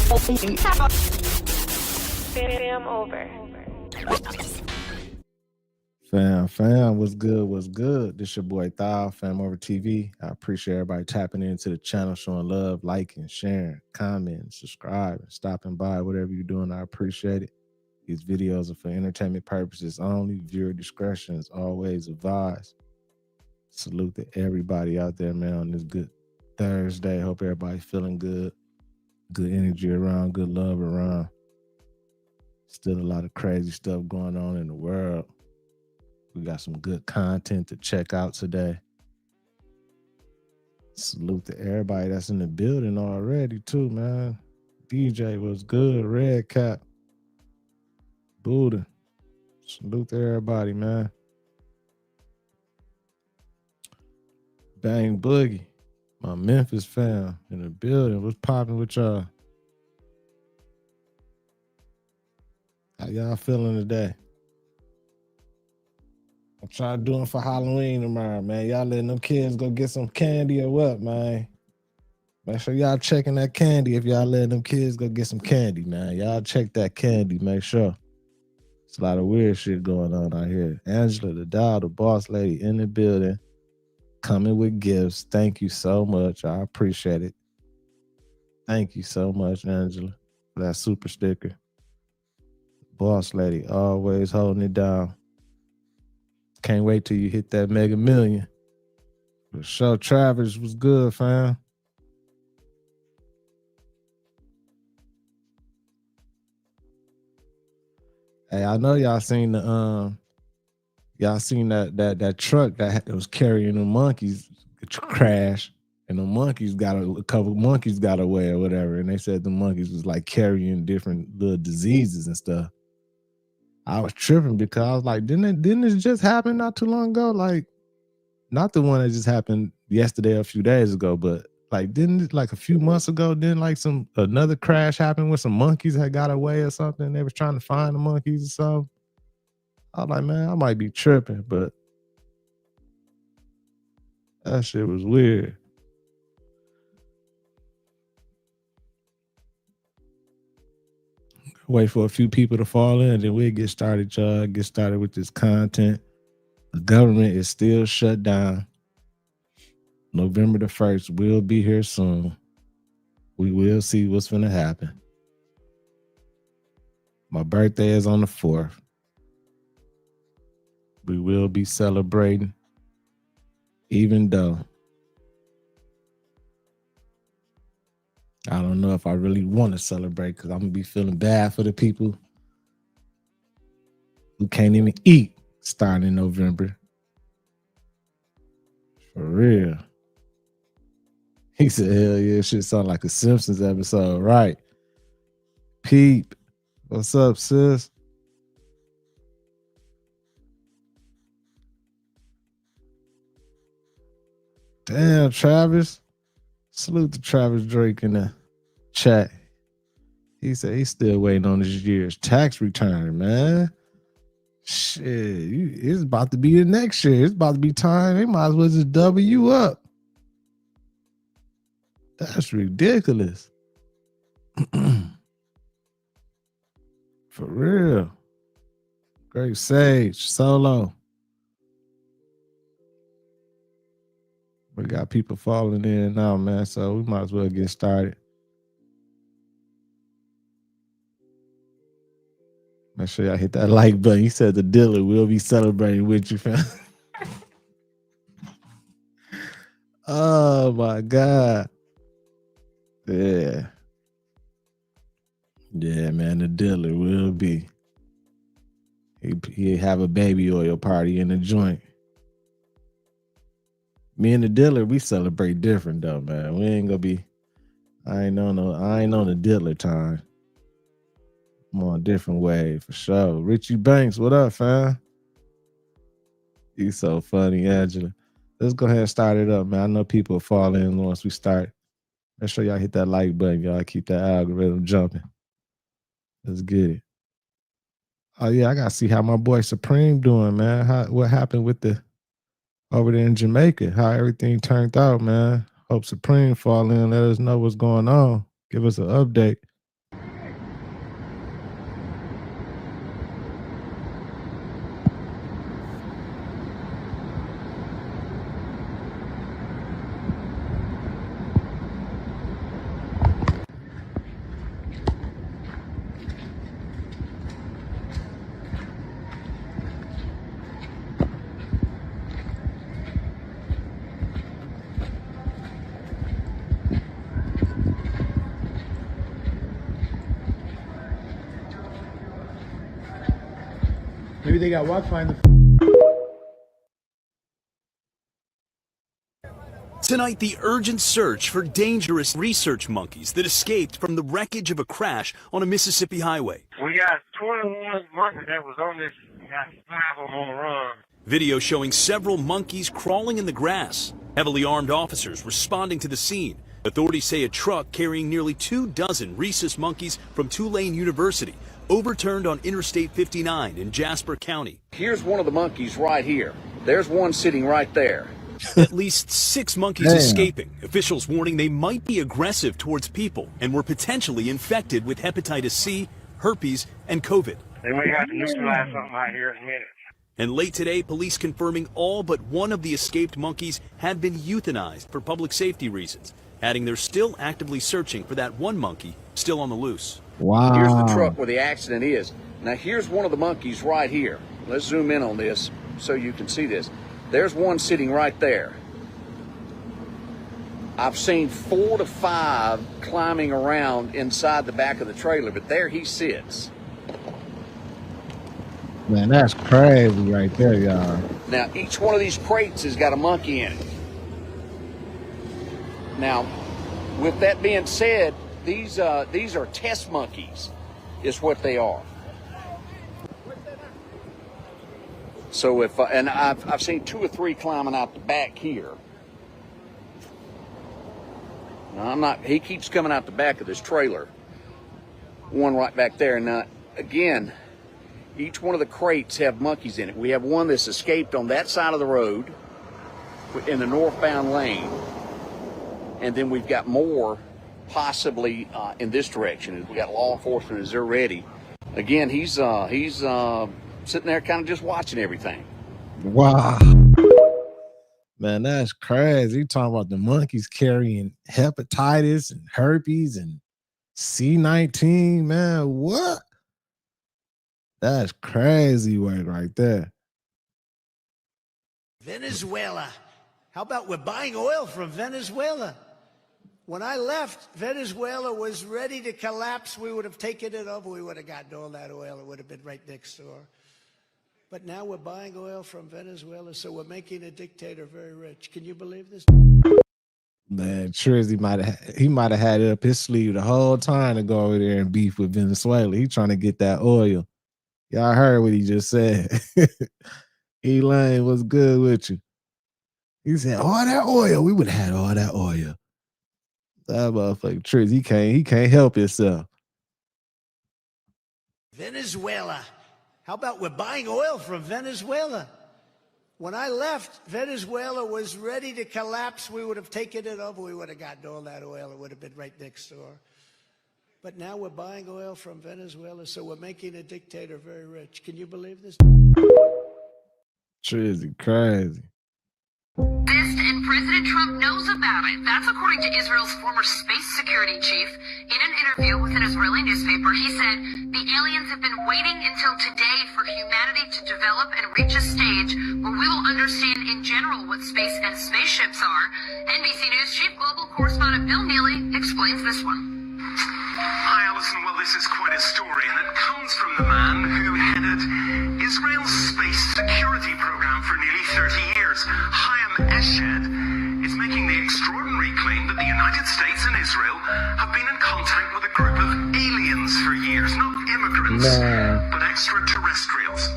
Fam, what's good? What's good? This your boy Thal, FamOverTV. I appreciate everybody tapping into the channel, showing love, liking, sharing, commenting, subscribing, stopping by, whatever you're doing. I appreciate it. These videos are for entertainment purposes only. Viewer discretion is always advised. Salute to everybody out there, man, on this good Thursday. Hope everybody's feeling good. Good energy around, good love around. Still a lot of crazy stuff going on in the world. We got some good content to check out today. Salute to everybody that's in the building already too, man. DJ was good. Red Cap. Buddha. Salute to everybody, man. Bang Boogie. My Memphis fam in the building. What's popping with y'all? How y'all feeling today? What y'all doing for Halloween tomorrow, man? Y'all letting them kids go get some candy or what, man? Make sure y'all checking that candy if y'all letting them kids go get some candy, man. Y'all check that candy, make sure. It's a lot of weird shit going on out here. Angela, the doll, the boss lady in the building, coming with gifts. Thank you so much. I appreciate it. Thank you so much, Angela, for that super sticker. Boss lady, always holding it down. Can't wait till you hit that mega million. For sure, Travis was good, fam. Hey, I know y'all seen the that truck that was carrying the monkeys crash, and the monkeys a couple monkeys got away or whatever, and they said the monkeys was like carrying different little diseases and stuff. I was tripping because I was like, didn't this just happen not too long ago? Like, not the one that just happened yesterday or a few days ago, but like, didn't it like a few months ago, didn't like another crash happen where some monkeys had got away or something? They was trying to find the monkeys or something. I was like, man, I might be tripping, but that shit was weird. Wait for a few people to fall in, then we'll get started, y'all. Get started with this content. The government is still shut down. November the 1st will be here soon. We will see what's going to happen. My birthday is on the 4th. We will be celebrating, even though I don't know if I really want to celebrate because I'm going to be feeling bad for the people who can't even eat starting in November. For real. He said, hell yeah, shit sound like a Simpsons episode, right? Peep, what's up, sis? Damn, Travis. Salute to Travis Drake in the chat. He said he's still waiting on this year's tax return, man. Shit, it's about to be the next year. It's about to be time. They might as well just double you up. That's ridiculous. For real. Great Sage, Solo. We got people falling in now, man, so we might as well get started. Make sure y'all hit that like button. He said the dealer will be celebrating with you, fam. Oh, my God. Yeah. Yeah, man, the dealer will be. He have a baby oil party in the joint. Me and the dealer, we celebrate different though, man. We ain't gonna be. I ain't on the dealer time. I'm on a different wave for sure. Richie Banks, what up, fam? You so funny, Angela. Let's go ahead and start it up, man. I know people will fall in once we start. Make sure y'all hit that like button, y'all. Keep that algorithm jumping. Let's get it. Oh yeah, I gotta see how my boy Supreme doing, man. What happened with the over there in Jamaica? How everything turned out, man. Hope Supreme fall in. Let us know what's going on. Give us an update. maybe they got Wi-Fi in the... Tonight, the urgent search for dangerous research monkeys that escaped from the wreckage of a crash on a Mississippi highway. We got 21 monkeys that was on this, got 5 of them on the run. Video showing several monkeys crawling in the grass. Heavily armed officers responding to the scene. Authorities say a truck carrying nearly 24 rhesus monkeys from Tulane University overturned on Interstate 59 in Jasper County. Here's one of the monkeys right here. There's one sitting right there. At least 6 monkeys escaping. Officials warning they might be aggressive towards people and were potentially infected with hepatitis C, herpes, and COVID. They may have to neutralize something out here in a minute. And late today, police confirming all but one of the escaped monkeys had been euthanized for public safety reasons, adding they're still actively searching for that one monkey still on the loose. Wow. Here's the truck where the accident is. Now here's one of the monkeys right here. Let's zoom in on this so you can see this. There's one sitting right there. I've seen 4 to 5 climbing around inside the back of the trailer, but there he sits. Man, that's crazy right there, y'all. Now, each one of these crates has got a monkey in it. Now, with that being said, these are test monkeys, is what they are. So if and I've seen 2 or 3 climbing out the back here. Now I'm not. He keeps coming out the back of this trailer. One right back there. Now again, each one of the crates have monkeys in it. We have one that's escaped on that side of the road in the northbound lane, and then we've got more possibly in this direction. We got law enforcement as they're ready. Again, he's sitting there kind of just watching everything. Wow. Man, that's crazy. You talking about the monkeys carrying hepatitis and herpes and C-19, man. What? That's crazy work right there. Venezuela. How about we're buying oil from Venezuela? When I left, Venezuela was ready to collapse. We would have taken it over. We would have gotten all that oil. It would have been right next door. But now we're buying oil from Venezuela, so we're making a dictator very rich. Can you believe this? Man, Trizzy might have had it up his sleeve the whole time to go over there and beef with Venezuela. He trying to get that oil. Y'all heard what he just said. Elaine, what's good with you? He said, all that oil, we would have had all that oil. That motherfucker Trizzy, he can't help himself. Venezuela. How about we're buying oil from Venezuela? When I left, Venezuela was ready to collapse. We would have taken it over. We would have gotten all that oil. It would have been right next door. But now we're buying oil from Venezuela, so we're making a dictator very rich. Can you believe this? Trizzy, crazy. And President Trump knows about it. That's according to Israel's former space security chief. In an interview with an Israeli newspaper, he said the aliens have been waiting until today for humanity to develop and reach a stage where we will understand in general what space and spaceships are. NBC News chief global correspondent Bill Neely explains this one. Hi, Alison. Well, this is quite a story, and it comes from the man who headed Israel's space security program for nearly 30 years. Chaim Eshed is making the extraordinary claim that the United States and Israel have been in contact with a group of aliens for years, not immigrants, but extraterrestrials.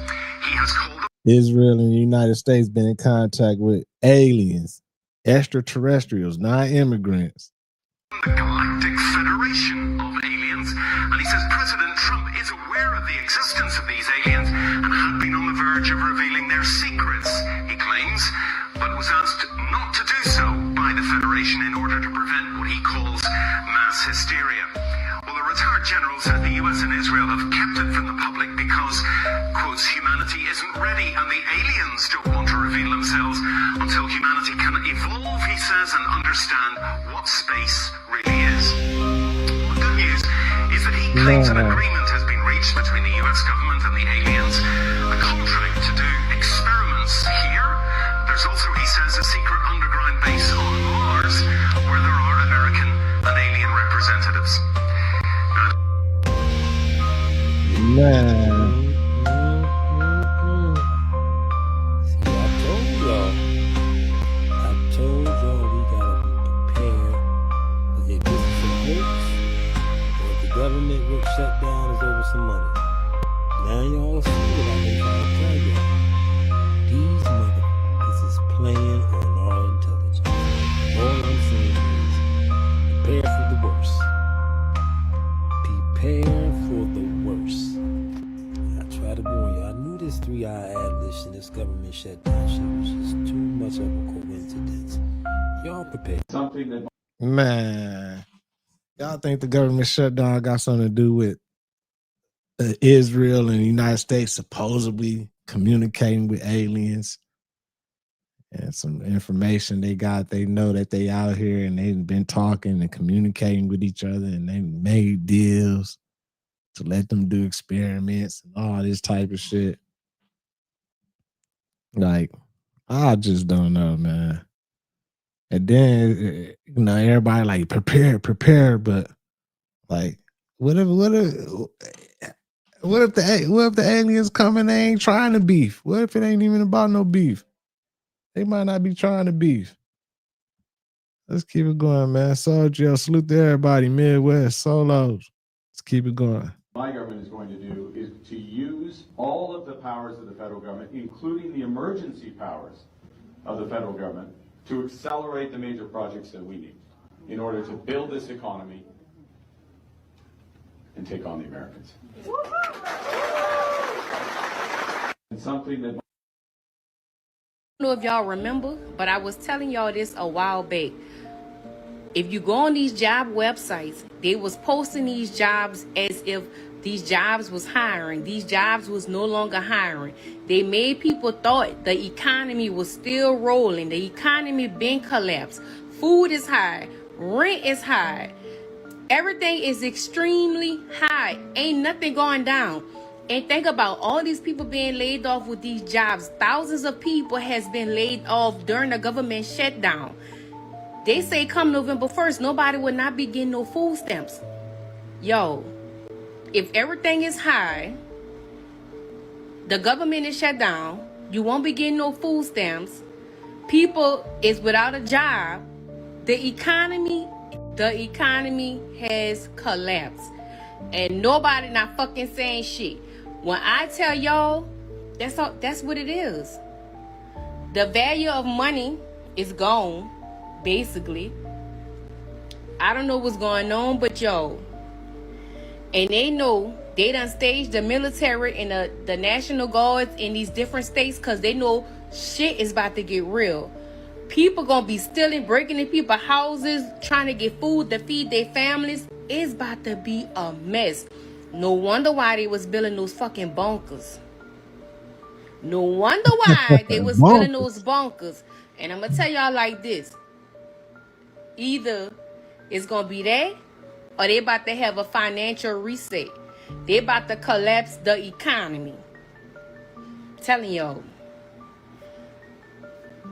He has called them Israel and the United States been in contact with aliens, extraterrestrials, not immigrants. The Galactic Federation of Aliens, and he says President Trump is aware of the existence of these aliens and had been on the verge of revealing their secrets, he claims, but was asked not to do so by the Federation in order to prevent what he calls mass hysteria. Well, the retired general says the US and Israel have kept it from the public because, quotes, humanity isn't ready and the aliens don't want to reveal themselves until humanity can evolve, he says, and understand what space really is. The good news is that he claims an agreement has been reached between the US government and the aliens, a contract to do experiments here. There's also, he says, a secret underground base on Mars where there are American and alien representatives. Man. Y'all prepared. Something that Man, y'all think the government shutdown got something to do with Israel and the United States supposedly communicating with aliens and some information they got? They know that they out here and they've been talking and communicating with each other, and they made deals to let them do experiments and all this type of shit. Like, I just don't know, man. And then, everybody like prepare, but like, what if the aliens come and they ain't trying to beef? What if it ain't even about no beef? They might not be trying to beef. Let's keep it going, man. Soldier, salute to everybody, Midwest, solos. Let's keep it going. my government is going to do is to use all of the powers of the federal government, including the emergency powers of the federal government, to accelerate the major projects that we need in order to build this economy and take on the Americans. And something that I don't know if y'all remember, but I was telling y'all this a while back. If you go on these job websites, they was posting these jobs as if these jobs was hiring. These jobs was no longer hiring. They made people thought the economy was still rolling. The economy been collapsed. Food is high. Rent is high. Everything is extremely high. Ain't nothing going down. And think about all these people being laid off with these jobs. Thousands of people has been laid off during the government shutdown. They say come November 1st, nobody will not be getting no food stamps. Yo, if everything is high, the government is shut down, you won't be getting no food stamps, people is without a job, the economy has collapsed. And nobody not fucking saying shit. When I tell y'all, that's what it is. The value of money is gone. Basically, I don't know what's going on, but yo, and they know they done staged the military and the National Guards in these different states because they know shit is about to get real. People gonna be stealing, breaking in people's houses, trying to get food to feed their families. It's about to be a mess. No wonder why they was building those fucking bunkers. No wonder why they was building those bunkers. And I'm gonna tell y'all like this. Either it's gonna be that, or they about to have a financial reset. They about to collapse the economy. I'm telling y'all.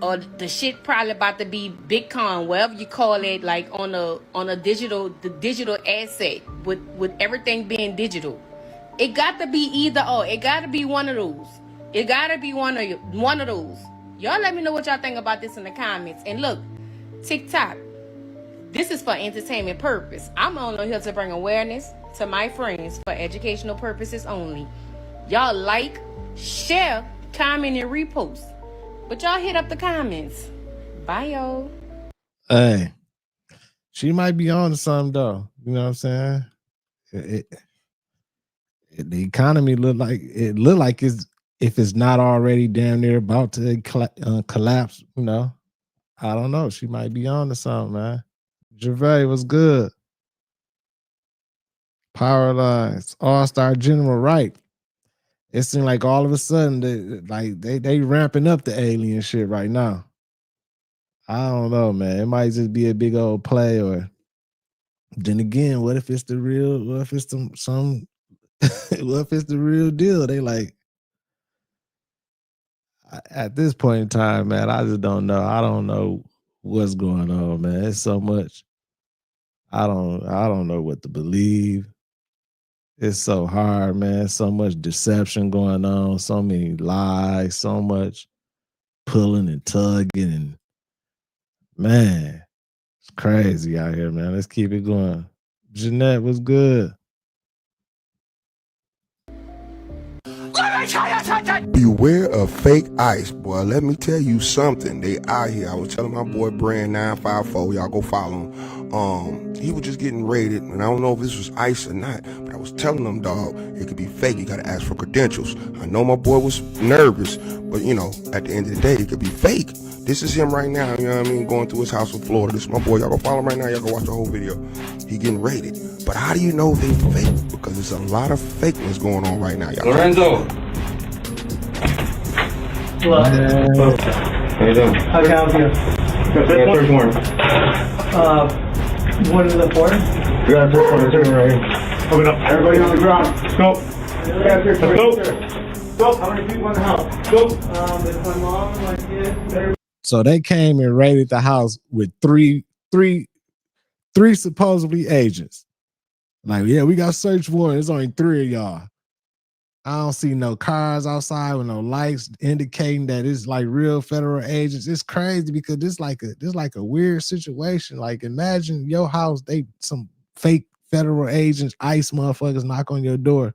Or the shit probably about to be Bitcoin, whatever you call it, like on a digital asset with everything being digital. It got to be either or. It got to be one of those. It got to be one of those. Y'all let me know what y'all think about this in the comments. And look, TikTok. This is for entertainment purpose. I'm only here to bring awareness to my friends for educational purposes only. Y'all like, share, comment, and repost. But y'all hit up the comments. Bye, y'all. Hey, she might be on to something though. You know what I'm saying? The economy look like it's, if it's not already damn near about to collapse. You know, I don't know. She might be on to something, man. Gervais was good. Power lines, all-star general, right? It seemed like all of a sudden they ramping up the alien shit right now. I don't know, man. It might just be a big old play, or then again, what if it's the real? What if it's some? What if it's the real deal? They like, at this point in time, man. I just don't know. I don't know what's going on, man. It's so much. I don't know what to believe. It's so hard, man. So much deception going on, so many lies, so much pulling and tugging, and man, it's crazy out here, man. Let's keep it going. Jeanette was good. Beware of fake ice, boy. Let me tell you something. They out here. I was telling my boy Brand 954, y'all go follow him. He was just getting raided, and I don't know if this was ice or not, but I was telling them, dog, it could be fake. You gotta ask for credentials. I know my boy was nervous, but you know, at the end of the day, it could be fake. This is him right now, you know what I mean, going through his house in Florida. This is my boy. Y'all go follow him right now. Y'all go watch the whole video. He getting raided. But how do you know they fake? Because there's a lot of fakeness going on right now, y'all. Lorenzo. Hello. How you doing? How can I help you? Search warrant. One of the four? You got a search warrant. It's right here. Open up. Everybody on the ground. Go. Let's go. Go. How many people in the house? Go. It's my mom, my kid. So they came and raided the house with three supposedly agents. Like, yeah, we got search warrant. There's only 3 of y'all. I don't see no cars outside with no lights indicating that it's like real federal agents. It's crazy because this like a weird situation. Like, imagine your house, some fake federal agents, ICE motherfuckers knock on your door.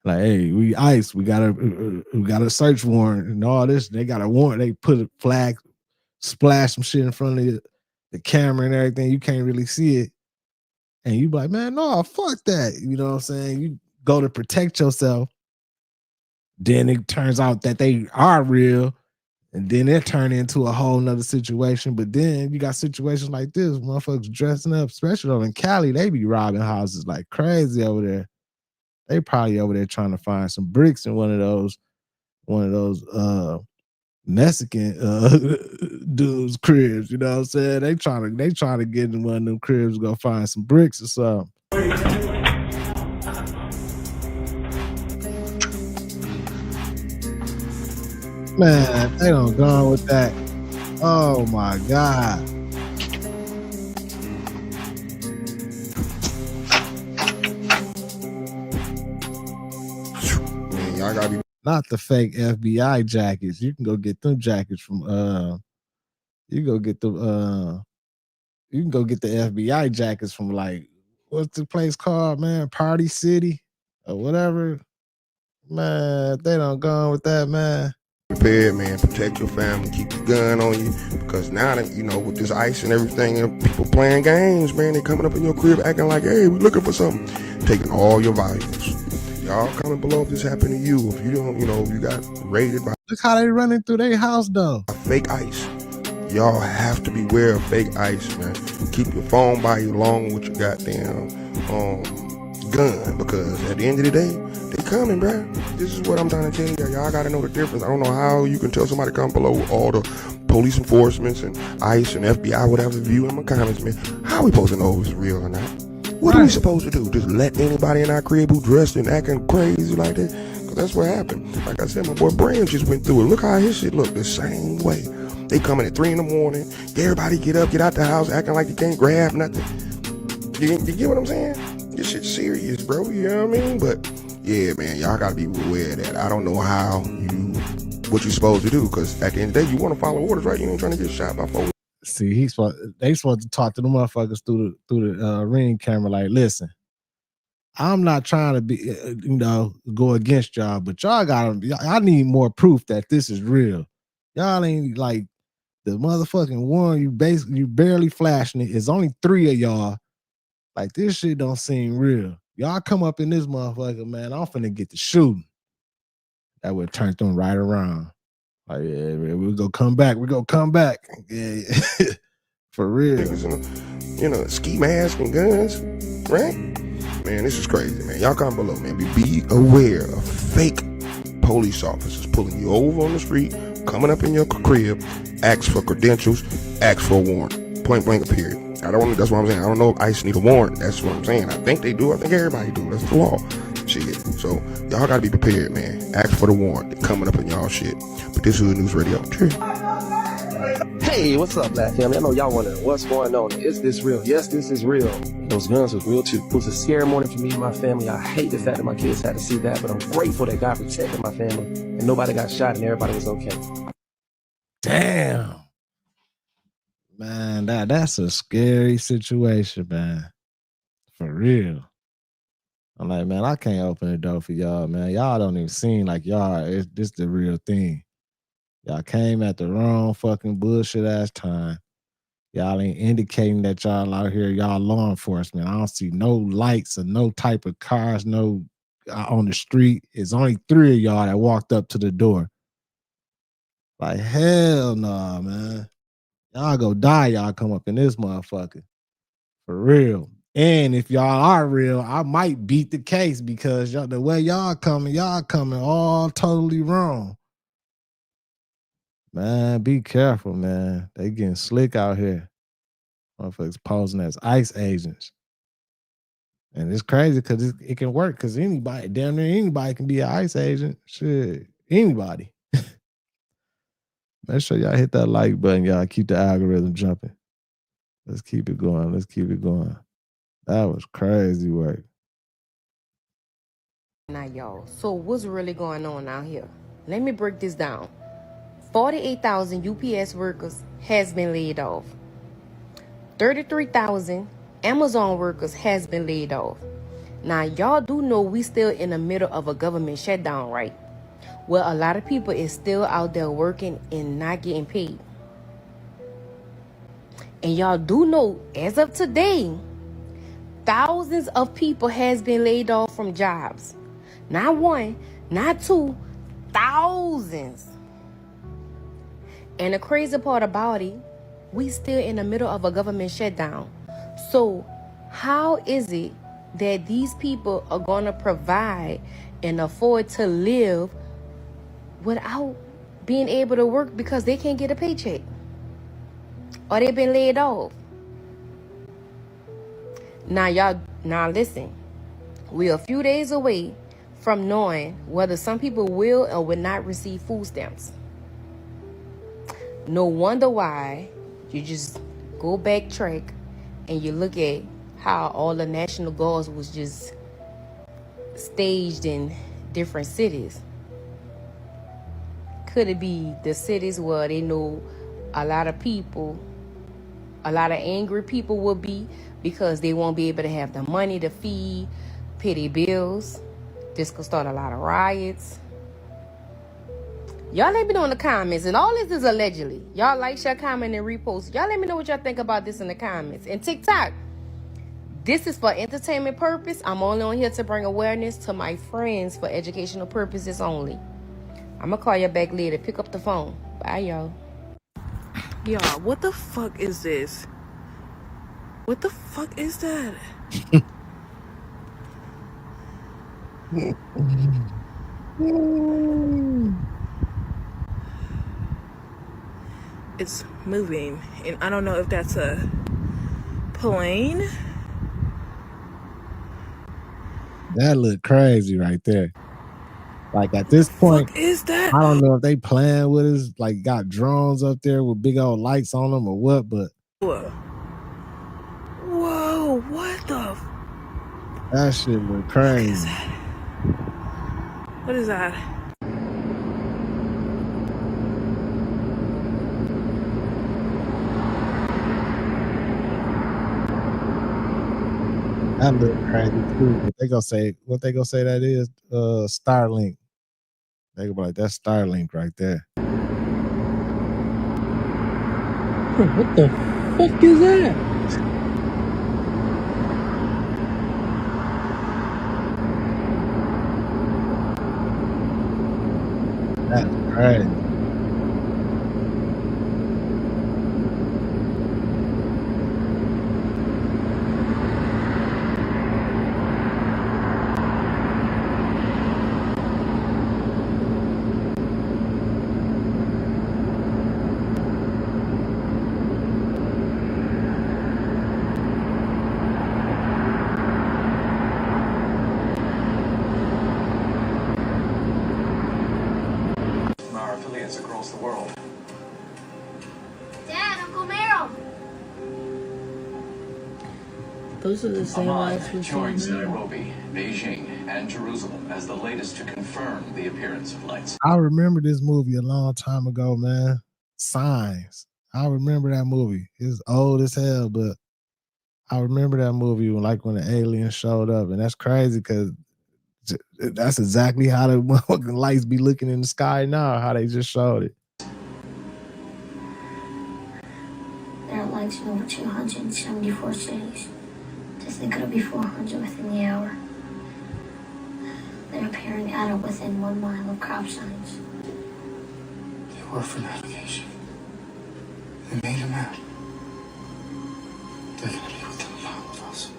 Like, hey, we ICE, we got a search warrant and all this. They got a warrant. They put a flag, splash some shit in front of the camera and everything. You can't really see it. And you be like, man, no, fuck that. You know what I'm saying? You go to protect yourself. Then it turns out that they are real. And then it turn into a whole nother situation. But then you got situations like this, motherfuckers dressing up, especially over in Cali, they be robbing houses like crazy over there. They probably over there trying to find some bricks in one of those Mexican dudes' cribs. You know what I'm saying? They trying to get in one of them cribs, go find some bricks or something. Man, they don't go on with that. Oh my God. Man, y'all gotta be not the fake FBI jackets. You can go get them jackets from you can go get the FBI jackets from, like, what's the place called, man? Party City or whatever. Man, they don't go on with that, man. prepared, man. Protect your family. Keep your gun on you. Because now that, you know, with this ICE and everything, and people playing games, man, they coming up in your crib acting like, hey, we looking for something. Taking all your valuables. Y'all comment below if this happened to you. If you don't, you know, you got raided by... Look how they running through their house, though. Fake ICE. Y'all have to beware of fake ICE, man. Keep your phone by you along with your goddamn gun, because at the end of the day, they coming, bro. This is what I'm trying to tell you. Y'all gotta know the difference. I don't know how you can tell somebody come below with all the police enforcements and ICE and FBI, whatever, view in my comments, man. How we supposed to know if it's real or not? What are we supposed to do? Just let anybody in our crib who dressed and acting crazy like that? Because that's what happened. Like I said, my boy Brand just went through it. Look how his shit looked the same way. They coming at 3 in the morning. Everybody get up, get out the house, acting like you can't grab nothing. You get what I'm saying? This shit's serious, bro. You know what I mean? But yeah, man, y'all gotta be aware of that. I don't know what you're supposed to do, because at the end of the day, you want to follow orders, right? You ain't trying to get shot by folks. See, they supposed to talk to the motherfuckers through the ring camera. Like, listen, I'm not trying to be, go against y'all, but I need more proof that this is real. Y'all ain't like the motherfucking one. You barely flashing it. It's only 3 of y'all. Like, this shit don't seem real. Y'all come up in this motherfucker, man. I'm finna get the shooting. That would turn them right around. Like, yeah, we're gonna come back. We're gonna come back. Yeah. For real. Niggas in ski mask and guns, right? Man, this is crazy, man. Y'all comment below, man. Be aware of fake police officers pulling you over on the street, coming up in your crib, ask for credentials, ask for a warrant. Point blank, period. That's what I'm saying. I don't know if ICE need a warrant. That's what I'm saying. I think they do. I think everybody do. That's the law. Shit. So y'all gotta be prepared, man. Ask for the warrant. They're coming up in y'all shit. But this is Hood News Radio. Cheers. Hey, what's up, Black family? I know y'all wondering what's going on. Is this real? Yes, this is real. Those guns was real too. It was a scary morning for me and my family. I hate the fact that my kids had to see that, but I'm grateful that God protected my family and nobody got shot and everybody was okay. Damn. Man, that's a scary situation, man. For real. I'm like, man, I can't open the door for y'all, man. Y'all don't even seem like y'all. This the real thing. Y'all came at the wrong fucking bullshit ass time. Y'all ain't indicating that y'all out here, y'all law enforcement. I don't see no lights or no type of cars, no on the street. It's only 3 of y'all that walked up to the door. Like, hell nah, man. Y'all go die, y'all come up in this motherfucker. For real. And if y'all are real, I might beat the case because the way y'all coming all totally wrong. Man, be careful, man. They getting slick out here. Motherfuckers posing as ICE agents. And it's crazy because it can work because anybody, damn near anybody can be an ICE agent. Shit, anybody. Make sure y'all hit that like button, y'all. Keep the algorithm jumping. Let's keep it going. Let's keep it going. That was crazy work. Now, y'all, so what's really going on out here? Let me break this down. 48,000 UPS workers has been laid off. 33,000 Amazon workers has been laid off. Now, y'all do know we still in the middle of a government shutdown, right? Well, a lot of people is still out there working and not getting paid. And y'all do know, as of today, thousands of people has been laid off from jobs. Not one, not two, thousands. And the crazy part about it, we still in the middle of a government shutdown. So how is it that these people are going to provide and afford to live without being able to work because they can't get a paycheck or they've been laid off? Now listen, we're a few days away from knowing whether some people will or will not receive food stamps. No wonder why you just go backtrack and you look at how all the National Guards was just staged in different cities. Could it be the cities where they know a lot of angry people will be because they won't be able to have the money to feed, pay their bills? This could start a lot of riots. Y'all let me know in the comments, and all this is allegedly. Y'all like, share, comment, and repost. Y'all let me know what y'all think about this in the comments. And TikTok, this is for entertainment purpose. I'm only on here to bring awareness to my friends for educational purposes only. I'm gonna call you back later. Pick up the phone. Bye, y'all. Y'all, what the fuck is this? What the fuck is that? It's moving, and I don't know if that's a plane. That looked crazy right there. Like at this point, fuck is that? I don't know if they playing with us, like got drones up there with big old lights on them or what, but Whoa, what the? That shit look crazy. What is that? That look crazy too. What they gonna say that is? Starlink. They gonna be like, that's Starlink right there. What the fuck is that? That's crazy. Our affiliates across the world. Dad, Uncle Meryl. Those are the same lights we joins see now. Nairobi, Beijing, and Jerusalem as the latest to confirm the appearance of lights. I remember this movie a long time ago, man. Signs. I remember that movie. It's old as hell, but I remember that movie when the aliens showed up, and that's crazy because that's exactly how the motherfucking lights be looking in the sky now. How they just showed it. That light sites in over 274 cities. They think it'll be 400 within the hour. They're appearing at or within 1 mile of crop signs. They were for navigation. They made a map. They're gonna be within a mile of us.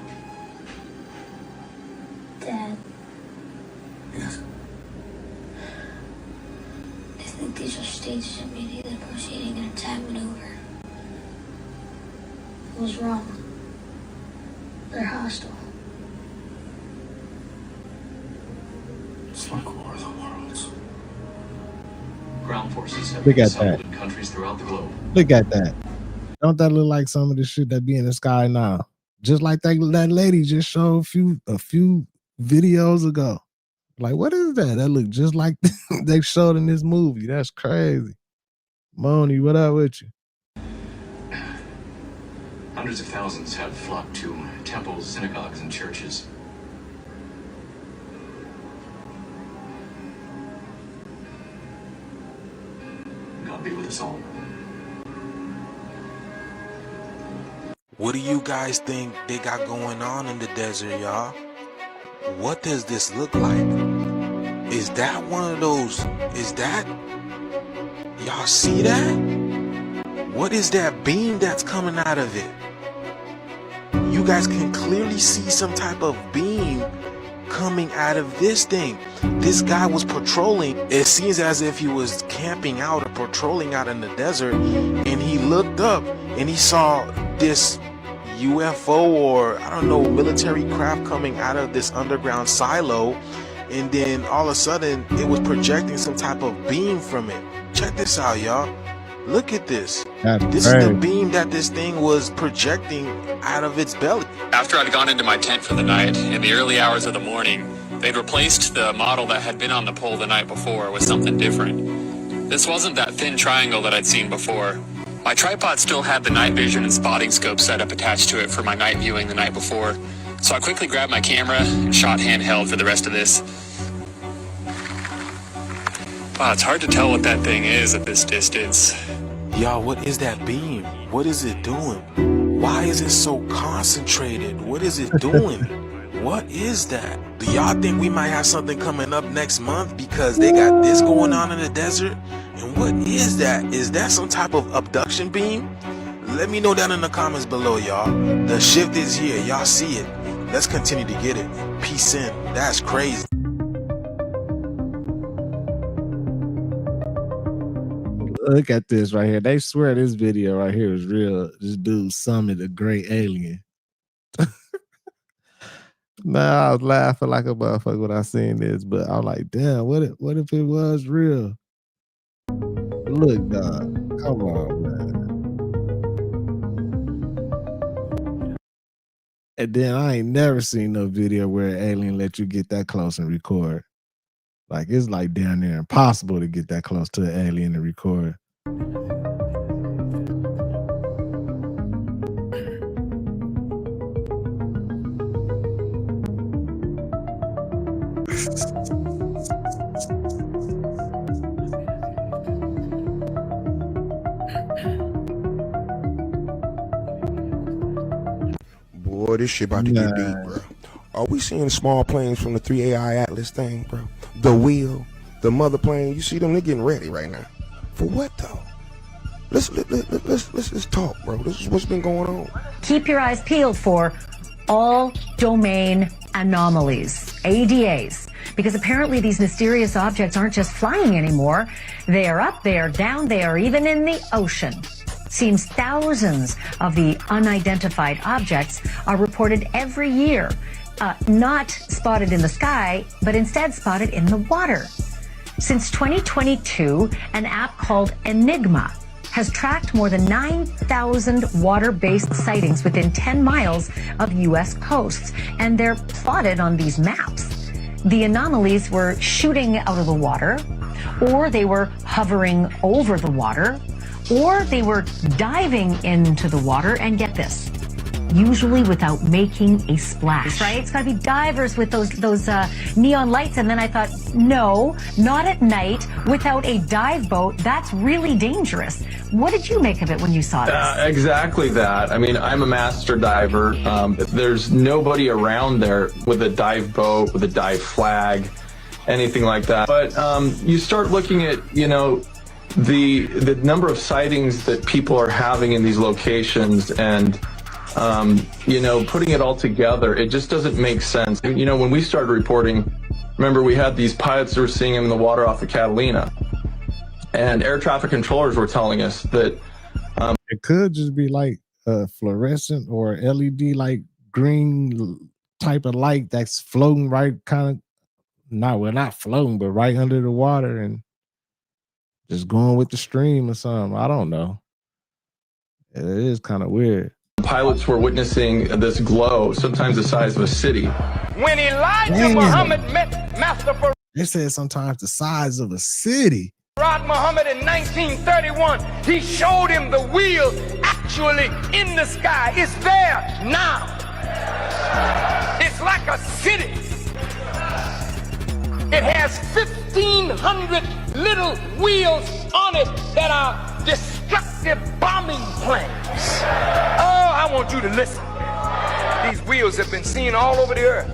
Dad, Yes. I think these are stages immediately proceeding an attack maneuver. I was wrong. They're hostile. It's like War of the Worlds. Ground forces have Look been at assembled that. in countries throughout the globe. Look at that. Don't that look like some of the shit that be in the sky now? Just like that lady just showed a few videos ago. Like, what is that? That look just like they showed in this movie. That's crazy. Moni, what up with you? Hundreds of thousands have flocked to temples, synagogues, and churches. God be with us all. What do you guys think they got going on in the desert, y'all? What does this look like? Is that one of those? Is that? Y'all see that? What is that beam that's coming out of it? You guys can clearly see some type of beam coming out of this thing. This guy was patrolling. It seems as if he was camping out or patrolling out in the desert, and he looked up and he saw this UFO or I don't know, military craft coming out of this underground silo, and then all of a sudden it was projecting some type of beam from it. Check this out, y'all. Look at this. This is the beam that this thing was projecting out of its belly. After I'd gone into my tent for the night, in the early hours of the morning, they'd replaced the model that had been on the pole the night before with something different. This wasn't that thin triangle that I'd seen before. My tripod still had the night vision and spotting scope setup attached to it for my night viewing the night before, so I quickly grabbed my camera and shot handheld for the rest of this. Wow, it's hard to tell what that thing is at this distance. Y'all, what is that beam? What is it doing? Why is it so concentrated? What is it doing? What is that? Do y'all think we might have something coming up next month because they got this going on in the desert? And what is that? Is that some type of abduction beam? Let me know down in the comments below, y'all. The shift is here. Y'all see it. Let's continue to get it. Peace in. That's crazy. Look at this right here. They swear this video right here is real. This dude summoned a great alien. Nah, I was laughing like a motherfucker when I seen this, but I'm like, damn, what if it was real? Look, dog, come on, man. And then I ain't never seen no video where an alien let you get that close and record. Like, it's like down there impossible to get that close to an alien and record. Boy, this shit about to get deep, bro. Are we seeing small planes from the 3AI Atlas thing, bro? The wheel, the mother plane. You see them? They're getting ready right now. For what though? Let's talk, bro. This is what's been going on. Keep your eyes peeled for all domain anomalies, ADAs, because apparently these mysterious objects aren't just flying anymore. They are up, they are down, they are even in the ocean. Seems thousands of the unidentified objects are reported every year, not spotted in the sky, but instead spotted in the water. Since 2022, an app called Enigma has tracked more than 9,000 water-based sightings within 10 miles of U.S. coasts, and they're plotted on these maps. The anomalies were shooting out of the water, or they were hovering over the water, or they were diving into the water, and get this, usually without making a splash, right? It's gotta be divers with those neon lights. And then I thought, no, not at night without a dive boat. That's really dangerous. What did you make of it when you saw this? Exactly that. I mean, I'm a master diver. There's nobody around there with a dive boat, with a dive flag, anything like that. But you start looking at, you know, the number of sightings that people are having in these locations, and you know, putting it all together, it just doesn't make sense. You know, when we started reporting, remember we had these pilots that were seeing them in the water off of Catalina, and air traffic controllers were telling us that it could just be like fluorescent or LED, like green type of light that's floating right kind of, not floating, but right under the water and just going with the stream or something. I don't know. It is kind of weird. pilots were witnessing this glow, sometimes the size of a city. When Elijah Muhammad met Master Farad, they said sometimes the size of a city. Muhammad in 1931, he showed him the wheel actually in the sky. It's there now. It's like a city. It has 1,500 little wheels on it that are destructive bombing planes. Oh, I want you to listen. These wheels have been seen all over the earth.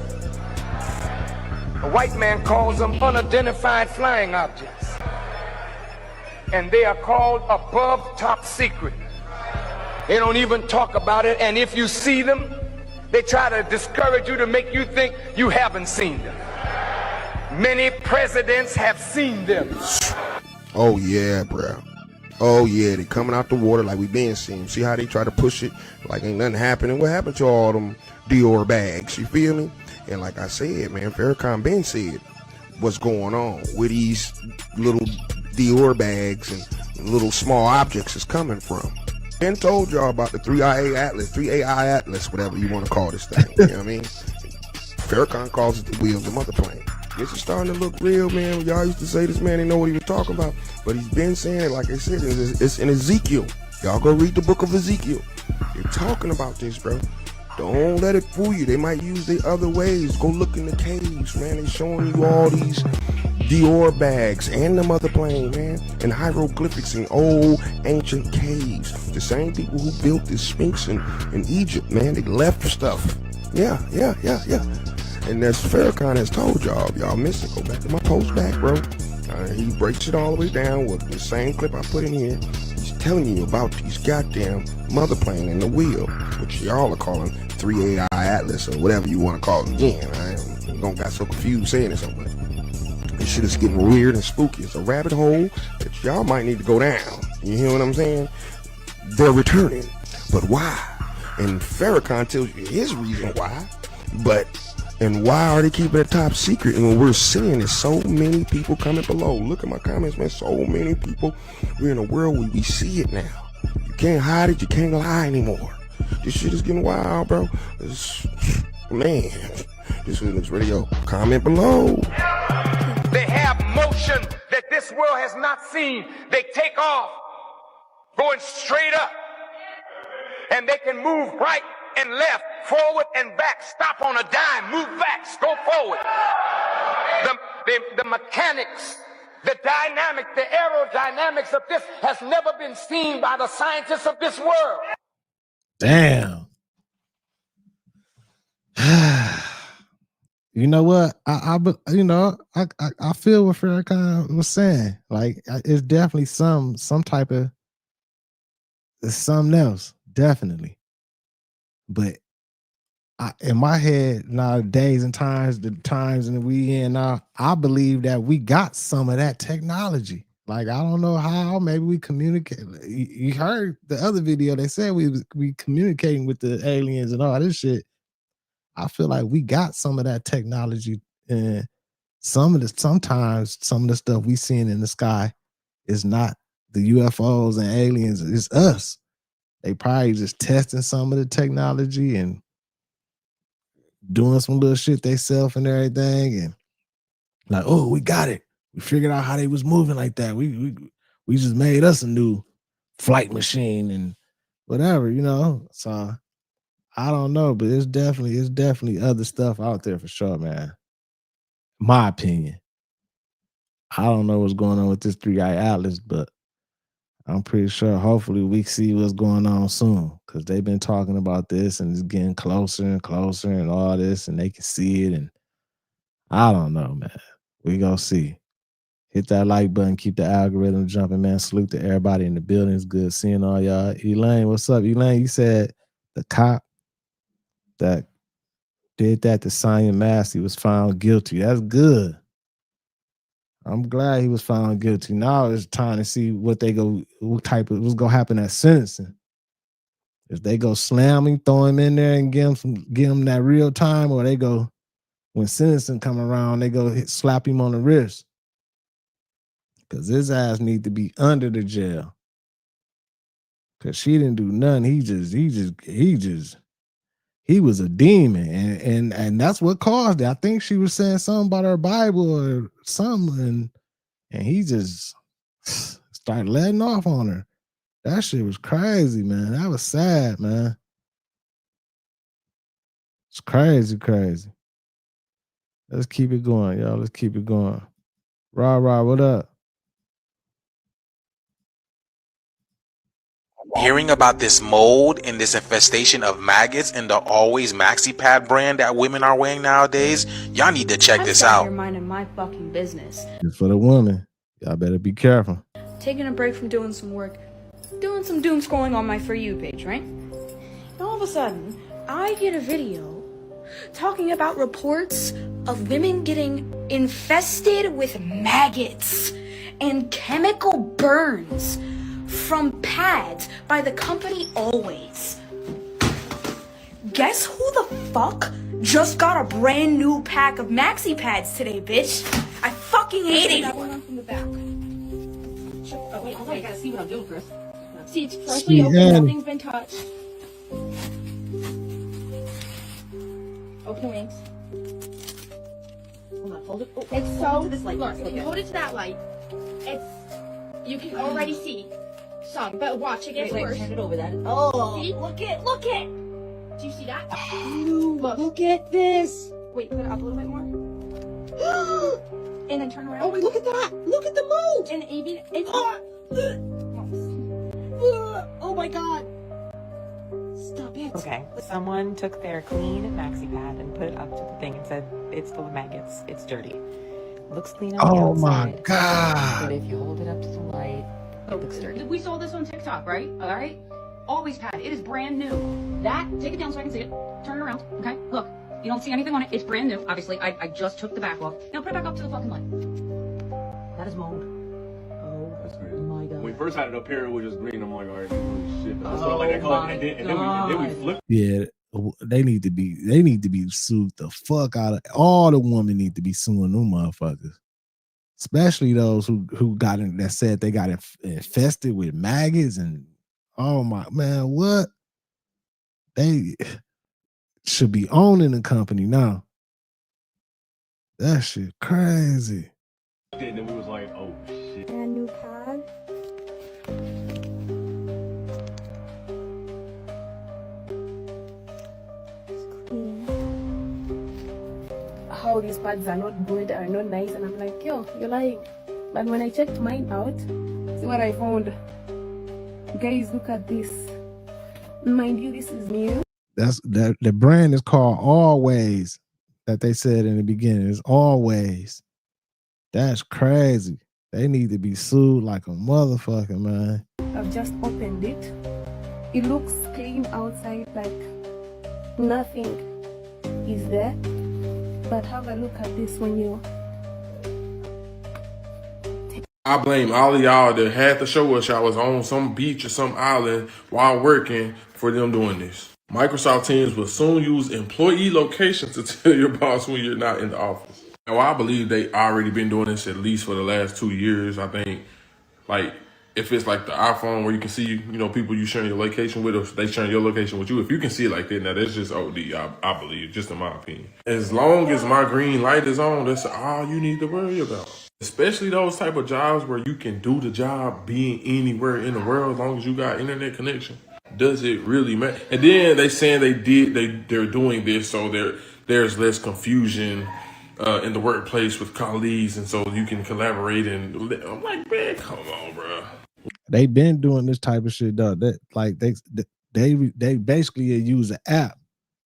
A white man calls them unidentified flying objects. And they are called above top secret. They don't even talk about it, and if you see them, they try to discourage you to make you think you haven't seen them. Many presidents have seen them. Oh yeah, bro. Oh yeah, they coming out the water like we been seeing. See how they try to push it like ain't nothing happening. What happened to all them Dior bags? You feel me? And like I said, man, Farrakhan been said what's going on where these little Dior bags and little small objects is coming from. Ben told y'all about the 3IA Atlas, whatever you want to call this thing. You know what I mean? Farrakhan calls it the wheel of the mother plane. This is starting to look real, man. Y'all used to say this man didn't know what he was talking about, but he's been saying it. Like I said, it's in Ezekiel. Y'all go read the book of Ezekiel. They're talking about this, bro. Don't let it fool you. They might use the other ways. Go look in the caves, man. They're showing you all these Dior bags and the mother plane, man, and hieroglyphics in old ancient caves. The same people who built the Sphinx in Egypt, man, they left stuff. Yeah. And as Farrakhan has told y'all missed it. Go back to my post back, bro. He breaks it all the way down with the same clip I put in here. He's telling you about these goddamn mother plane and the wheel, which y'all are calling 3AI Atlas or whatever you want to call it again. I don't got so confused saying it so much. This shit is getting weird and spooky. It's a rabbit hole that y'all might need to go down. You hear what I'm saying? They're returning. But why? And Farrakhan tells you his reason why. And why are they keeping it top secret? And when we're seeing there's so many people coming below. Look at my comments, man. So many people. We're in a world where we see it now. You can't hide it. You can't lie anymore. This shit is getting wild, bro. Man, this is radio. Comment below. They have motion that this world has not seen. They take off, going straight up. And they can move right and left, forward and back, stop on a dime, move back, go forward. The mechanics, the dynamic, the aerodynamics of this has never been seen by the scientists of this world. Damn. You know what? I feel what Farrakhan was saying. Like it's definitely some type of something else, definitely. But in my head now, days and times, the times that we in now, I believe that we got some of that technology. Like I don't know how, maybe we communicate. You heard the other video? They said we communicating with the aliens and all this shit. I feel like we got some of that technology, and sometimes some of the stuff we seeing in the sky is not the UFOs and aliens. It's us. They probably just testing some of the technology and doing some little shit they self and everything, and like, oh, we got it. We figured out how they was moving like that. We just made us a new flight machine and whatever, you know. So I don't know, but it's definitely other stuff out there for sure, man. My opinion. I don't know what's going on with this 3-eye atlas, but I'm pretty sure hopefully we see what's going on soon, because they've been talking about this and it's getting closer and closer and all this, and they can see it. And I don't know, man. We gonna see. Hit that like button, keep the algorithm jumping, man. Salute to everybody in the building. It's good seeing all y'all. Elaine, what's up? Elaine, you said the cop that did that to Simon Massey was found guilty. That's good. I'm glad he was found guilty. Now it's time to see what what's gonna happen at sentencing. If they go slam him, throw him in there, and give him that real time, or they go when sentencing come around, they go slap him on the wrist, because his ass need to be under the jail. Because she didn't do nothing. He was a demon, and that's what caused it. I think she was saying something about her Bible or something, and he just started letting off on her. That shit was crazy, man. That was sad, man. It's crazy. Let's keep it going, y'all. Let's keep it going. Rah, what up? Hearing about this mold and this infestation of maggots in the Always Maxi Pad brand that women are wearing nowadays, y'all need to check this out. You're minding my fucking business. It's for the woman. Y'all better be careful. Taking a break from doing some work, doing some doom scrolling on my For You page, right? And all of a sudden, I get a video talking about reports of women getting infested with maggots and chemical burns from pads by the company Always. Guess who the fuck just got a brand new pack of maxi pads today, bitch? I fucking hate it. That one on from the back. Oh wait, I gotta see what I'm doing first. See, it's freshly open, nothing's been touched. Open wings. Hold on, hold it. Oh, it's so. To this light. Look, if you hold it to that light, you can already see some. But watch, it gets worse. Hand it over that. Oh, see, look it. Do you see that? Look at this. Wait, put it up a little bit more. And then turn around. Oh wait, look at that. Look at the mold. And even oh my god. Stop it. Okay, someone took their clean maxi pad and put it up to the thing and said it's full of maggots, it's dirty. Looks clean on the outside. Oh my god. But if you hold it up to the light, it looks dirty. We saw this on TikTok, right? All right? Always pad. It is brand new. Take it down so I can see it. Turn it around. Okay? Look. You don't see anything on it. It's brand new. Obviously, I just took the back off. Now put it back up to the fucking light. That is mold. Oh, that's crazy. My god. When we first had it up here, it was just green. I'm like, all right, shit. That's what I like that color. And then we flipped. Yeah, they need to be sued the fuck out of. All the women need to be suing them motherfuckers. Especially those who got in, that said they got infested with maggots and oh my man, what? They should be owning the company now. That shit crazy. And then we was like, oh shit. Brand new pad. It's clean. How these pads are not good, are not nice, and I'm like, yo, you're lying. But when I checked mine out, see what I found. Guys, look at this. Mind you, this is new. The brand is called Always, that they said in the beginning. It's Always. That's crazy. They need to be sued like a motherfucker, man. I've just opened it. It looks clean outside, like nothing is there. But have a look at this when you... I blame all of y'all that had to show us y'all was on some beach or some island while working for them doing this. Microsoft Teams will soon use employee locations to tell your boss when you're not in the office. Now, I believe they already been doing this at least for the last 2 years. I think, like, if it's like the iPhone where you can see, people you sharing your location with, or they sharing your location with you, if you can see it like that, now that's just OD, I believe, just in my opinion. As long as my green light is on, that's all you need to worry about. Especially those type of jobs where you can do the job being anywhere in the world as long as you got internet connection. does it really matter? And then they saying they're doing this so there's less confusion in the workplace with colleagues, and so you can collaborate. And I'm like, man, come on, bro. They been doing this type of shit though. That like they basically use an app.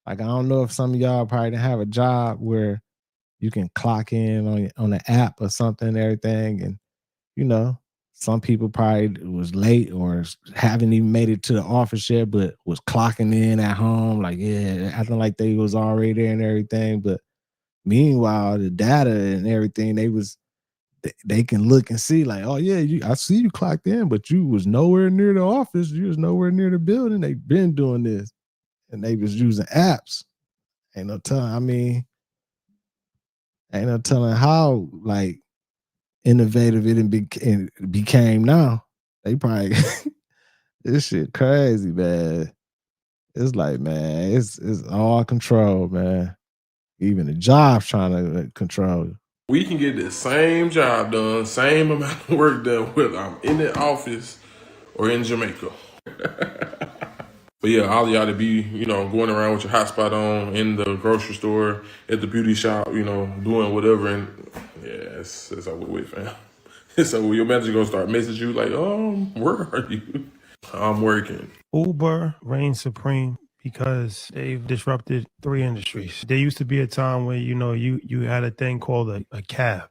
Like I don't know if some of y'all probably didn't have a job where you can clock in on the app or something and everything, and you know some people probably was late or haven't even made it to the office yet, but was clocking in at home, like acting like they was already there and everything. But meanwhile, the data and everything they can look and see like, oh yeah, I see you clocked in, but you was nowhere near the office. You was nowhere near the building. They've been doing this, and they was using apps. Ain't no telling. I mean, ain't no telling how like innovative it became now. They probably this shit crazy, man. It's like, man, it's all control, man. Even the job's trying to control you. We can get the same job done, same amount of work done, whether I'm in the office or in Jamaica. But yeah, all y'all to be, going around with your hotspot on in the grocery store, at the beauty shop, doing whatever. And yeah, it's over with, fam. It's over. Your manager gonna start messaging you like, where are you? I'm working. Uber reigns supreme because they've disrupted 3 industries. There used to be a time where, you had a thing called a cab,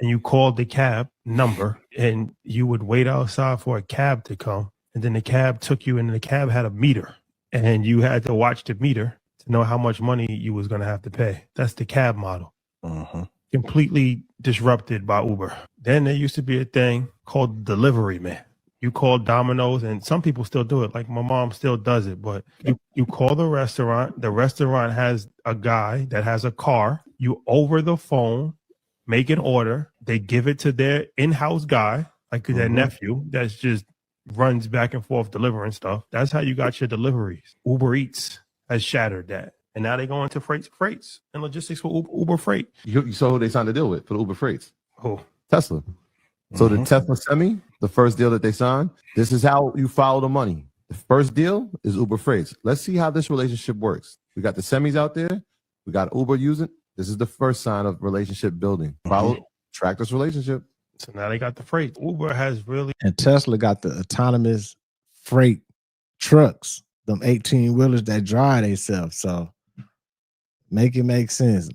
and you called the cab number and you would wait outside for a cab to come. And then the cab took you, and the cab had a meter, and you had to watch the meter to know how much money you was going to have to pay. That's the cab model. Completely disrupted by Uber. Then there used to be a thing called delivery man. You call Domino's, and some people still do it. Like my mom still does it, but you call the restaurant has a guy that has a car. You over the phone, make an order. They give it to their in-house guy, like their nephew, that's just runs back and forth delivering stuff. That's how you got your deliveries. Uber Eats has shattered that. And now they go into freights and logistics for Uber Freight. You saw who they signed a deal with for the Uber Freights? Who? Tesla. So the Tesla Semi, the first deal that they signed, this is how you follow the money. The first deal is Uber Freights. Let's see how this relationship works. We got the semis out there. We got Uber using. This is the first sign of relationship building. Track this relationship. So now they got the freight. Uber has really... And Tesla got the autonomous freight trucks, them 18-wheelers that drive themselves. So make it make sense.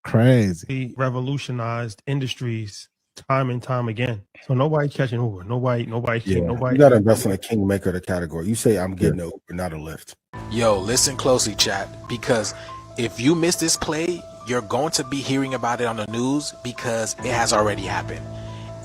Crazy. Revolutionized industries time and time again. So nobody catching Uber. Nobody. You gotta invest in a kingmaker of the category. You say I'm getting an Uber, not a Lyft. Yo, listen closely, chat, because if you miss this play, you're going to be hearing about it on the news because it has already happened.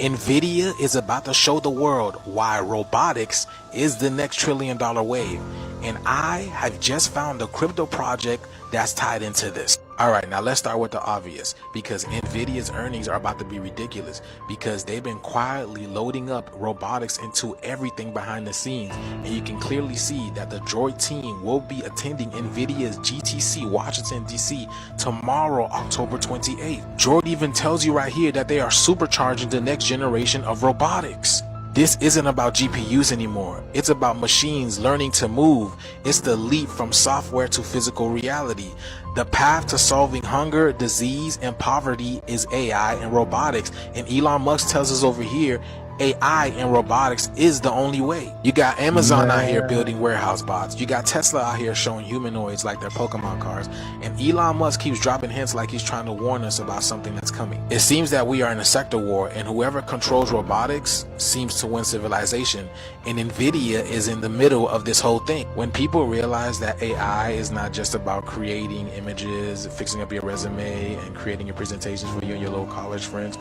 NVIDIA is about to show the world why robotics is the next $1 trillion wave. And I have just found a crypto project that's tied into this. All right, now let's start with the obvious, because NVIDIA's earnings are about to be ridiculous because they've been quietly loading up robotics into everything behind the scenes. And you can clearly see that the Droid team will be attending NVIDIA's GTC Washington, D.C. tomorrow, October 28th. Droid even tells you right here that they are supercharging the next generation of robotics. This isn't about GPUs anymore. It's about machines learning to move. It's the leap from software to physical reality. The path to solving hunger, disease, and poverty is AI and robotics. And Elon Musk tells us over here, AI and robotics is the only way. You got Amazon out here building warehouse bots. You got Tesla out here showing humanoids like their Pokemon cards. And Elon Musk keeps dropping hints like he's trying to warn us about something that's coming. It seems that we are in a sector war, and whoever controls robotics seems to win civilization. And NVIDIA is in the middle of this whole thing. When people realize that AI is not just about creating images, fixing up your resume, and creating your presentations for you and your little college friends,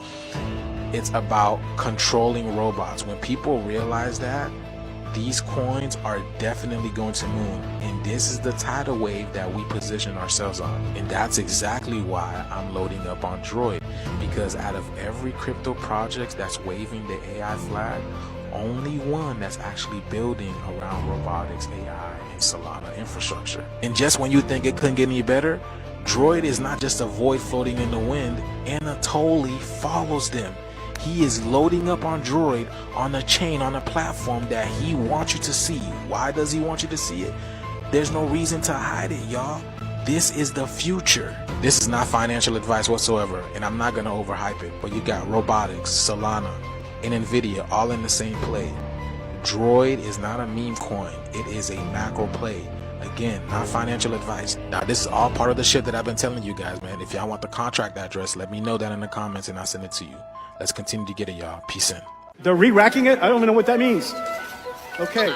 it's about controlling robots. When people realize that, these coins are definitely going to move, and this is the tidal wave that we position ourselves on. And that's exactly why I'm loading up on Droid, because out of every crypto project that's waving the AI flag, only one that's actually building around robotics, AI, and Solana infrastructure. And just when you think it couldn't get any better, Droid is not just a void floating in the wind. Anatoly follows them. He is loading up on Droid on a chain, on a platform that he wants you to see. Why does he want you to see it? There's no reason to hide it, y'all. This is the future. This is not financial advice whatsoever, and I'm not gonna overhype it, but you got robotics, Solana, and Nvidia all in the same play. Droid is not a meme coin. It is a macro play. Again, not financial advice. Now, this is all part of the shit that I've been telling you guys, man. If y'all want the contract address, let me know that in the comments and I'll send it to you. Let's continue to get it, y'all. Peace in. They're re-racking it? I don't even know what that means. Okay.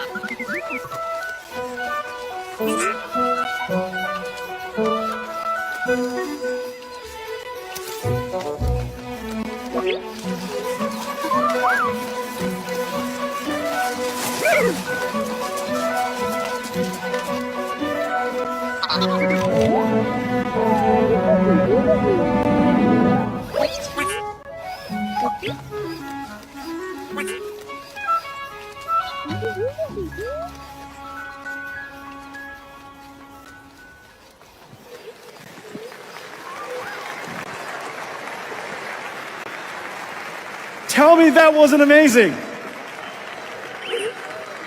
Tell me that wasn't amazing.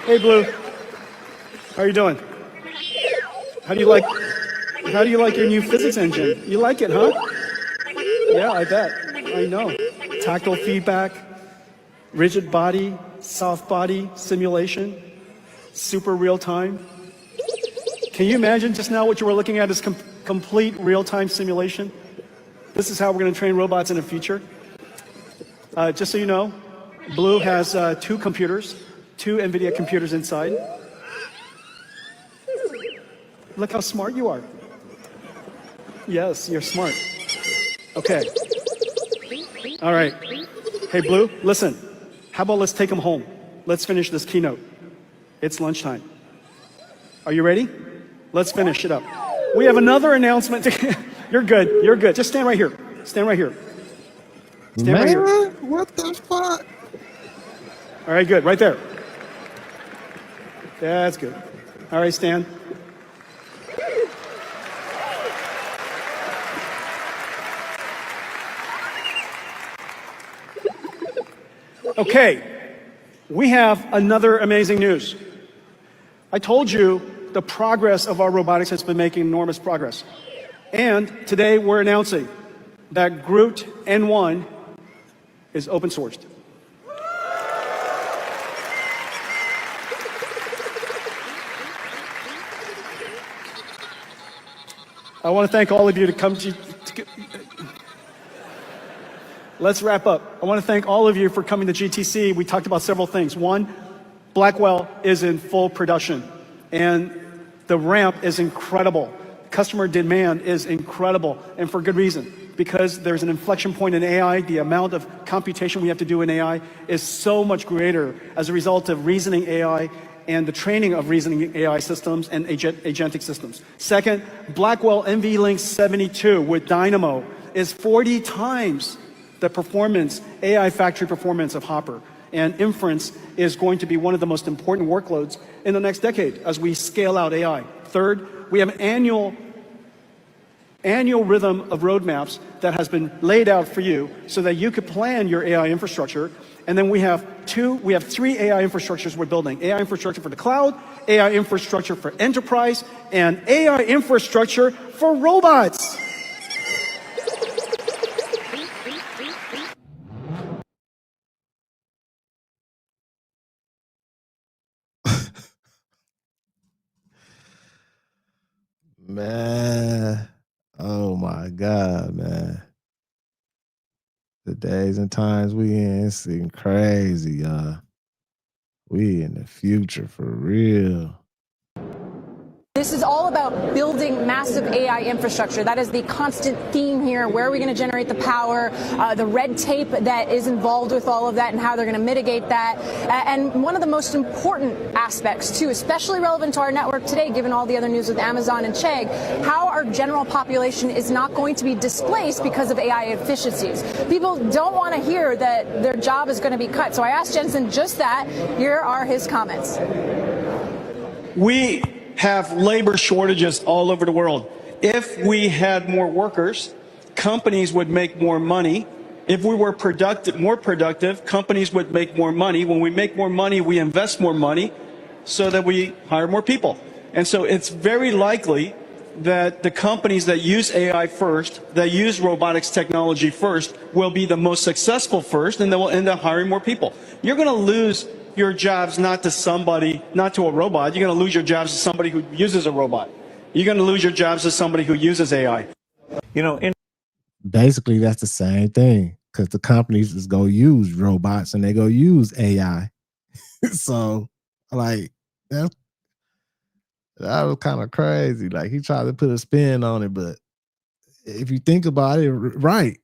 Hey, Blue. How are you doing? How do you like your new physics engine? You like it, huh? Yeah, I bet. I know. Tactile feedback, rigid body, soft body simulation, super real time. Can you imagine just now what you were looking at is complete real-time simulation? This is how we're going to train robots in the future. Just so you know, Blue has 2 computers, 2 NVIDIA computers inside. Look how smart you are. Yes, you're smart. Okay. All right. Hey, Blue, listen. How about let's take him home? Let's finish this keynote. It's lunchtime. Are you ready? Let's finish it up. We have another announcement. You're good. You're good. Just stand right here. Stand right here. Stand right here. What the fuck? All right, good. Right there. That's good. All right, stand. Okay, we have another amazing news. I told you the progress of our robotics has been making enormous progress. And today we're announcing that Groot N1 is open sourced. I want to thank all of you to come to let's wrap up. I want to thank all of you for coming to GTC. We talked about several things. One, Blackwell is in full production, and the ramp is incredible. Customer demand is incredible, and for good reason. Because there's an inflection point in AI, the amount of computation we have to do in AI is so much greater as a result of reasoning AI and the training of reasoning AI systems and agentic systems. Second, Blackwell NVLink 72 with Dynamo is 40 times the performance, AI factory performance of Hopper. And inference is going to be one of the most important workloads in the next decade as we scale out AI. Third, we have an annual rhythm of roadmaps that has been laid out for you so that you could plan your AI infrastructure. And then we have 3 AI infrastructures we're building. AI infrastructure for the cloud, AI infrastructure for enterprise, and AI infrastructure for robots. Man. Oh my God, man. The days and times we in, it's getting crazy, y'all. We in the future for real. This is all about building massive AI infrastructure. That is the constant theme here. Where are we going to generate the power, the red tape that is involved with all of that, and how they're going to mitigate that. And one of the most important aspects, too, especially relevant to our network today, given all the other news with Amazon and Chegg, how our general population is not going to be displaced because of AI efficiencies. People don't want to hear that their job is going to be cut. So I asked Jensen just that. Here are his comments. We have labor shortages all over the world. If we had more workers, companies would make more money, If we were more productive, companies would make more money. When we make more money, we invest more money so that we hire more people. And so it's very likely that the companies that use AI first, that use robotics technology first, will be the most successful first, and then we'll end up hiring more people. You're going to lose your jobs not to a robot. You're going to lose your jobs to somebody who uses a robot. You're going to lose your jobs to somebody who uses AI. Basically, that's the same thing, because the companies is going to use robots and they go use AI. So, like, that was kind of crazy. Like, he tried to put a spin on it, but if you think about it, right,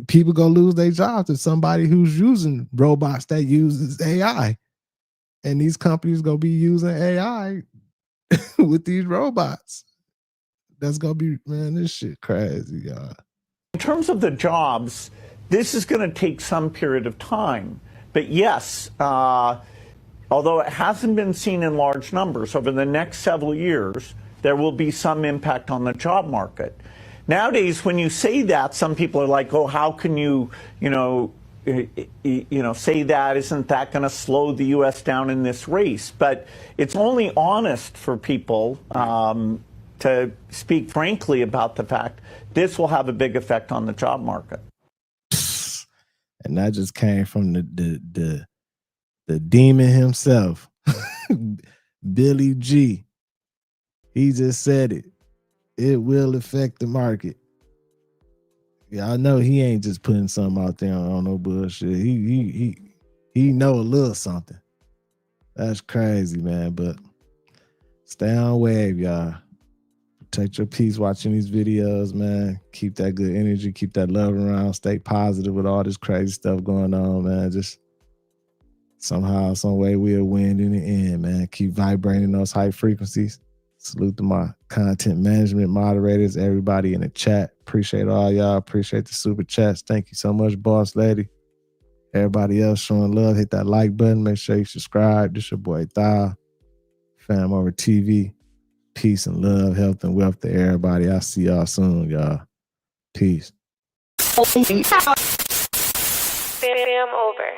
people gonna lose their jobs to somebody who's using robots that uses AI, and these companies gonna be using AI with these robots. That's gonna be, man, this shit crazy, y'all. In terms of the jobs, this is going to take some period of time. But yes, although it hasn't been seen in large numbers, over the next several years, there will be some impact on the job market. Nowadays, when you say that, some people are like, "Oh, how can you say that? Isn't that going to slow the U.S. down in this race?" But it's only honest for people to speak frankly about the fact this will have a big effect on the job market. And that just came from the demon himself, Billy G. He just said it. It will affect the market. Yeah, I know he ain't just putting something out there on no bullshit. He know a little something. That's crazy, man. But stay on wave, y'all. Protect your peace watching these videos, man. Keep that good energy. Keep that love around. Stay positive with all this crazy stuff going on, man. Just somehow, some way we'll win in the end, man. Keep vibrating those high frequencies. Salute to my content management moderators, everybody in the chat. Appreciate all y'all. Appreciate the super chats. Thank you so much, boss lady. Everybody else showing love, hit that like button. Make sure you subscribe. This your boy Thal, FamOverTV. Peace and love, health and wealth to everybody. I'll see y'all soon, y'all. Peace. Fam over.